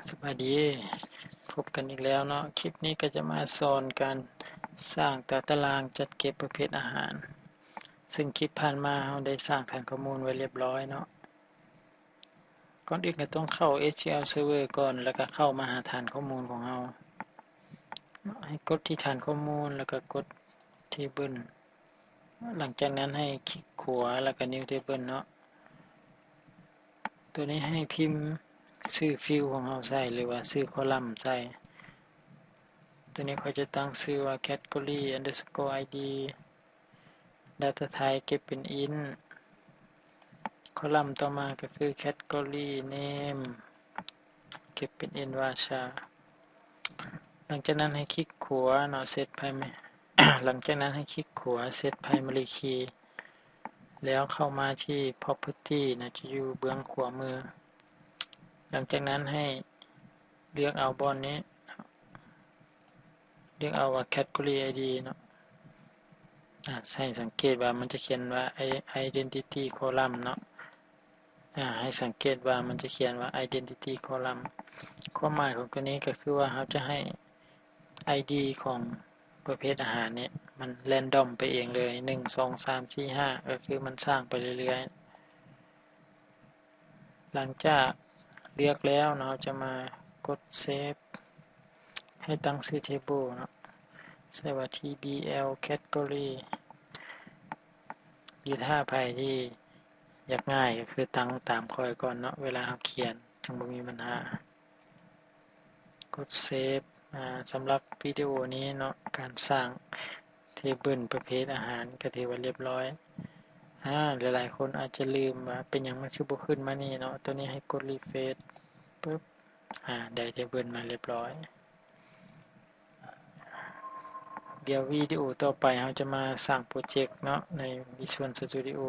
สวัสดีพบกันอีกแล้วเนาะคลิปนี้ก็จะมาสอนการสร้างตารางจัดเก็บประเภทอาหารซึ่งคลิปผ่านมาเราได้สร้างฐานข้อมูลไว้เรียบร้อยเนาะก่อนอื่นก็ต้องเข้า SQL Server ก่อนแล้วก็เข้ามาหาฐานข้อมูลของเราให้กดที่ฐานข้อมูลแล้วก็กด Table หลังจากนั้นให้คลิกขวาแล้วก็ New Table เนาะตัวนี้ให้พิมพ์ชื่อฟิลของเราใส่หรือว่าชื่อคอลัมน์ใส่ตัวนี้เขาจะตั้งชื่อว่า category underscore id data type เก็บเป็น int คอลัมน์ต่อมาก็คือ category name เก็บเป็น int ว่าชาหลังจากนั้นให้คลิกขวาเนาะ set primary หลังจากนั้นให้คลิกขวา set primary key แล้วเข้ามาที่ property นะจะอยู่เบื้องขวามือหลังจากนั้นให้เลือกเอาบอนนี้เลือกเอาว่า category id เนาะให้สังเกตว่ามันจะเขียนว่า identity column เนาะให้สังเกตว่ามันจะเขียนว่า identity column ความหมายของตัวนี้ก็คือว่าเราจะให้ ID ของประเภทอาหารเนี่ยมันแรนดอมไปเองเลย1 2 3 4 5ก็คือมันสร้างไปเรื่อยๆหลังจากเลือกแล้วเราจะมากด Save ให้ตั้งชื่อ Table เนาะใส่ว่า TBL Category หรือถ้าใครที่อยากง่ายก็คือตั้งตามคอยก่อนเนาะเวลาเราเขียนทั้งบ่มีปัญหากดเซฟสำหรับวิดีโอนี้เนาะการสร้างเทเบิลประเภทอาหารก็ถือว่าเรียบร้อยหลายๆคนอาจจะลืมว่าเป็นอย่างมันคือบ่ขึ้นมานี่เนาะตัวนี้ให้กดรีเฟรชปึ๊บได้เทเบิลมาเรียบร้อยเดี๋ยววิดีโอต่อไปเราจะมาสร้างโปรเจกต์เนาะใน Visual Studio